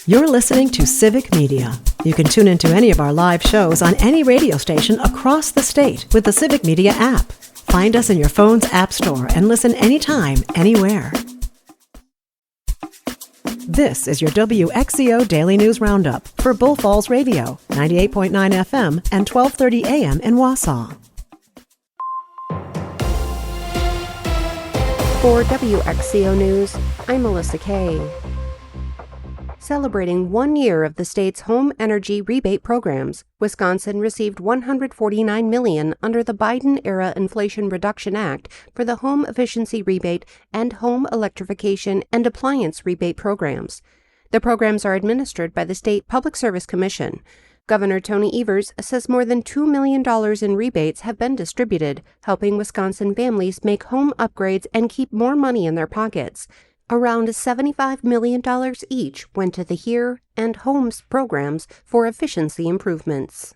You're listening to Civic Media. You can tune into any of our live shows on any radio station across the state with the Civic Media app. Find us in your phone's app store and listen anytime, anywhere. This is your WXCO Daily News Roundup for Bull Falls Radio, 98.9 FM and 1230 AM in Wausau. For WXCO News, I'm Melissa Kay. Celebrating 1 year of the state's home energy rebate programs, Wisconsin received $149 million under the Biden-era Inflation Reduction Act for the Home Efficiency Rebate and Home Electrification and Appliance Rebate programs. The programs are administered by the State Public Service Commission. Governor Tony Evers says more than $2 million in rebates have been distributed, helping Wisconsin families make home upgrades and keep more money in their pockets. Around $75 million each went to the HERE and HOMES programs for efficiency improvements.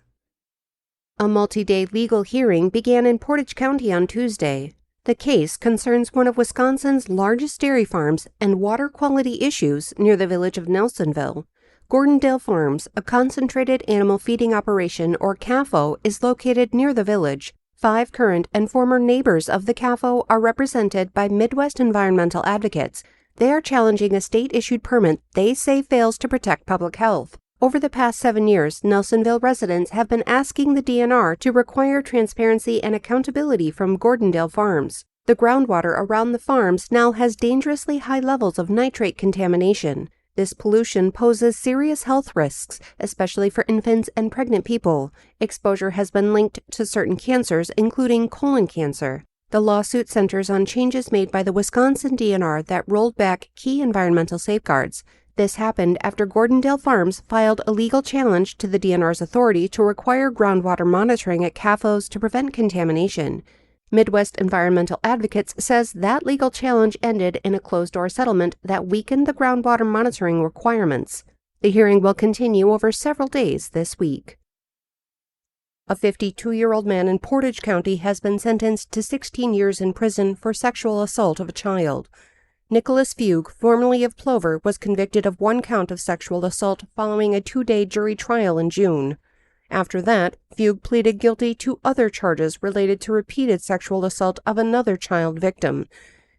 A multi-day legal hearing began in Portage County on Tuesday. The case concerns one of Wisconsin's largest dairy farms and water quality issues near the village of Nelsonville. Gordondale Farms, a concentrated animal feeding operation or CAFO, is located near the village. 5 current and former neighbors of the CAFO are represented by Midwest environmental advocates. They are challenging a state-issued permit they say fails to protect public health. Over the past 7 years, Nelsonville residents have been asking the DNR to require transparency and accountability from Gordondale Farms. The groundwater around the farms now has dangerously high levels of nitrate contamination. This pollution poses serious health risks, especially for infants and pregnant people. Exposure has been linked to certain cancers, including colon cancer. The lawsuit centers on changes made by the Wisconsin DNR that rolled back key environmental safeguards. This happened after Gordondale Farms filed a legal challenge to the DNR's authority to require groundwater monitoring at CAFOs to prevent contamination. Midwest Environmental Advocates says that legal challenge ended in a closed-door settlement that weakened the groundwater monitoring requirements. The hearing will continue over several days this week. A 52-year-old man in Portage County has been sentenced to 16 years in prison for sexual assault of a child. Nicholas Fugue, formerly of Plover, was convicted of 1 count of sexual assault following a 2-day jury trial in June. After that, Fugue pleaded guilty to other charges related to repeated sexual assault of another child victim.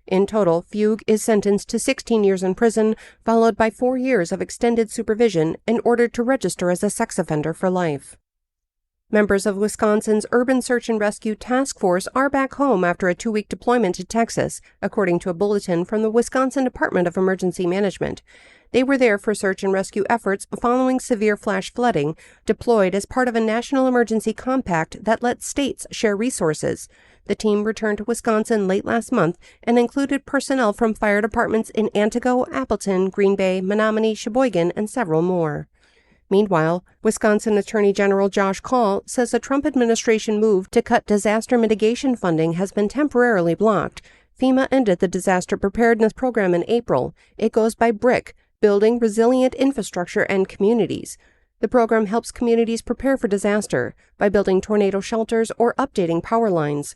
In total, Fugue is sentenced to 16 years in prison, followed by 4 years of extended supervision and ordered to register as a sex offender for life. Members of Wisconsin's Urban Search and Rescue Task Force are back home after a 2-week deployment to Texas, according to a bulletin from the Wisconsin Department of Emergency Management. They were there for search and rescue efforts following severe flash flooding, deployed as part of a national emergency compact that lets states share resources. The team returned to Wisconsin late last month and included personnel from fire departments in Antigo, Appleton, Green Bay, Menominee, Sheboygan, and several more. Meanwhile, Wisconsin Attorney General Josh Kaul says the Trump administration move to cut disaster mitigation funding has been temporarily blocked. FEMA ended the disaster preparedness program in April. It goes by BRIC, Building Resilient Infrastructure and Communities. The program helps communities prepare for disaster by building tornado shelters or updating power lines.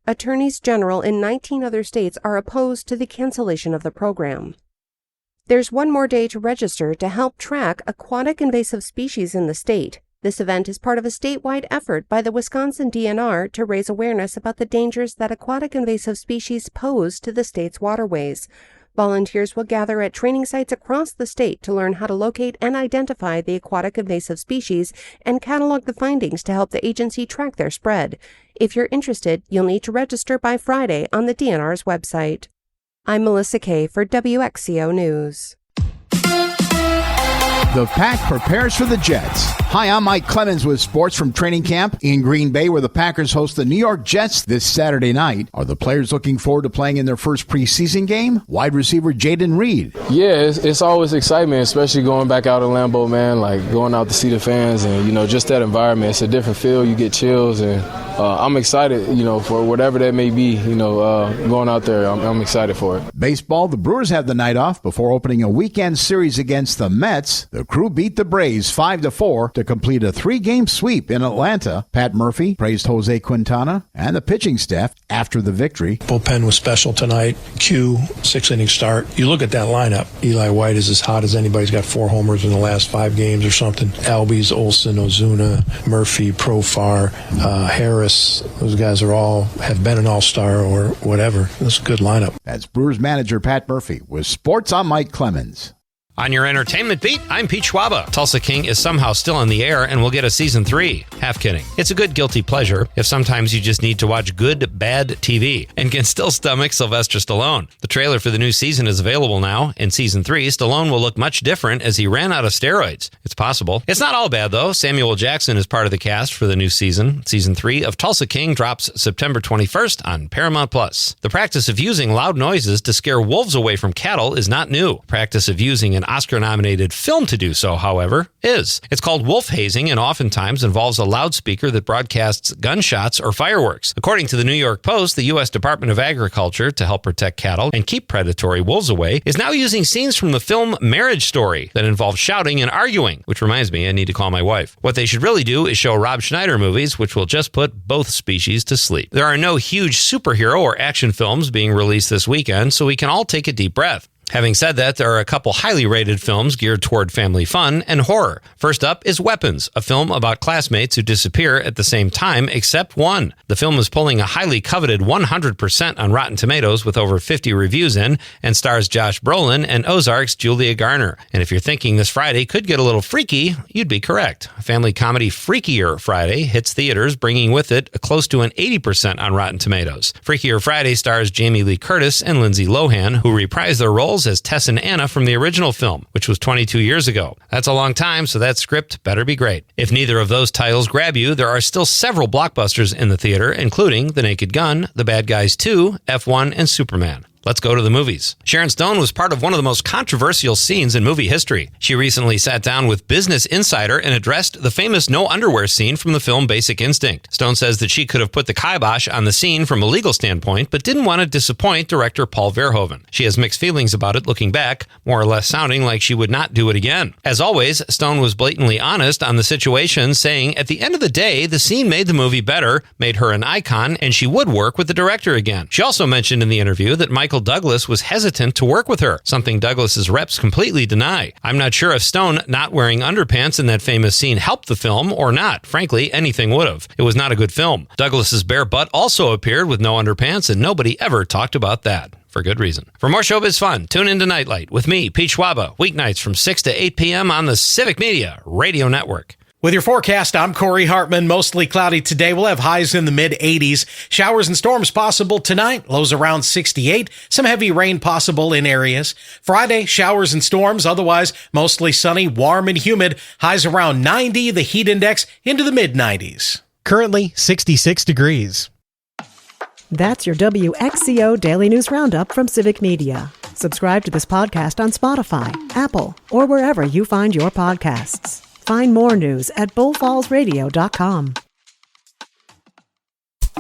Attorneys general in 19 other states are opposed to the cancellation of the program. There's 1 more day to register to help track aquatic invasive species in the state. This event is part of a statewide effort by the Wisconsin DNR to raise awareness about the dangers that aquatic invasive species pose to the state's waterways. Volunteers will gather at training sites across the state to learn how to locate and identify the aquatic invasive species and catalog the findings to help the agency track their spread. If you're interested, you'll need to register by Friday on the DNR's website. I'm Melissa Kay for WXCO News. The Pack prepares for the Jets. Hi, I'm Mike Clemens with sports from training camp in Green Bay, where the Packers host the New York Jets this Saturday night. Are the players looking forward to playing in their first preseason game? Wide receiver Jaden Reed. Yeah, it's always excitement, especially going back out in Lambeau, man, like going out to see the fans and, just that environment. It's a different feel. You get chills, and I'm excited, for whatever that may be, going out there. I'm excited for it. Baseball, the Brewers have the night off before opening a weekend series against the Mets. The The Crew beat the Braves 5-4 to complete a 3-game sweep in Atlanta. Pat Murphy praised Jose Quintana and the pitching staff after the victory. Bullpen was special tonight. Q, 6-inning start. You look at that lineup. Eli White is as hot as anybody. He's got 4 homers in the last 5 games or something. Albies, Olsen, Ozuna, Murphy, Profar, Harris. Those guys have been an all-star or whatever. That's a good lineup. That's Brewers manager Pat Murphy with Sports. I'm Mike Clemens. On your entertainment beat, I'm Pete Schwaba. Tulsa King is somehow still in the air and will get a season 3. Half kidding. It's a good guilty pleasure if sometimes you just need to watch good, bad TV and can still stomach Sylvester Stallone. The trailer for the new season is available now. In season 3, Stallone will look much different as he ran out of steroids. It's possible. It's not all bad, though. Samuel Jackson is part of the cast for the new season. Season 3 of Tulsa King drops September 21st on Paramount+. The practice of using loud noises to scare wolves away from cattle is not new. Practice of using an Oscar-nominated film to do so, however, is. It's called wolf hazing and oftentimes involves a loudspeaker that broadcasts gunshots or fireworks. According to the New York Post, the U.S. Department of Agriculture, to help protect cattle and keep predatory wolves away, is now using scenes from the film Marriage Story that involve shouting and arguing, which reminds me, I need to call my wife. What they should really do is show Rob Schneider movies, which will just put both species to sleep. There are no huge superhero or action films being released this weekend, so we can all take a deep breath. Having said that, there are a couple highly rated films geared toward family fun and horror. First up is Weapons, a film about classmates who disappear at the same time except one. The film is pulling a highly coveted 100% on Rotten Tomatoes with over 50 reviews in and stars Josh Brolin and Ozark's Julia Garner. And if you're thinking this Friday could get a little freaky, you'd be correct. Family comedy Freakier Friday hits theaters, bringing with it close to an 80% on Rotten Tomatoes. Freakier Friday stars Jamie Lee Curtis and Lindsay Lohan, who reprise their roles as Tess and Anna from the original film, which was 22 years ago. That's a long time, so that script better be great. If neither of those titles grab you, there are still several blockbusters in the theater, including The Naked Gun, The Bad Guys 2, F1, and Superman. Let's go to the movies. Sharon Stone was part of one of the most controversial scenes in movie history. She recently sat down with Business Insider and addressed the famous no underwear scene from the film Basic Instinct. Stone says that she could have put the kibosh on the scene from a legal standpoint, but didn't want to disappoint director Paul Verhoeven. She has mixed feelings about it looking back, more or less sounding like she would not do it again. As always, Stone was blatantly honest on the situation, saying at the end of the day, the scene made the movie better, made her an icon, and she would work with the director again. She also mentioned in the interview that Michael Douglas was hesitant to work with her, something Douglas's reps completely deny. I'm not sure if Stone not wearing underpants in that famous scene helped the film or not. Frankly, anything would have. It was not a good film. Douglas's bare butt also appeared with no underpants, and nobody ever talked about that. For good reason. For more showbiz fun, tune in to Nightlight with me, Pete Schwaba, weeknights from 6 to 8 p.m. on the Civic Media Radio Network. With your forecast, I'm Corey Hartman. Mostly cloudy today. We'll have highs in the mid-80s. Showers and storms possible tonight. Lows around 68. Some heavy rain possible in areas. Friday, showers and storms. Otherwise, mostly sunny, warm and humid. Highs around 90. The heat index into the mid-90s. Currently 66 degrees. That's your WXCO Daily News Roundup from Civic Media. Subscribe to this podcast on Spotify, Apple, or wherever you find your podcasts. Find more news at bullfallsradio.com.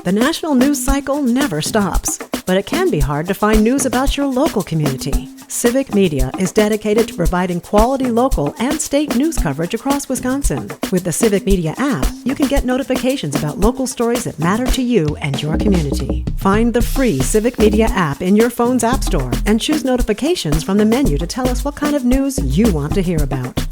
The national news cycle never stops, but it can be hard to find news about your local community. Civic Media is dedicated to providing quality local and state news coverage across Wisconsin. With the Civic Media app, you can get notifications about local stories that matter to you and your community. Find the free Civic Media app in your phone's app store and choose notifications from the menu to tell us what kind of news you want to hear about.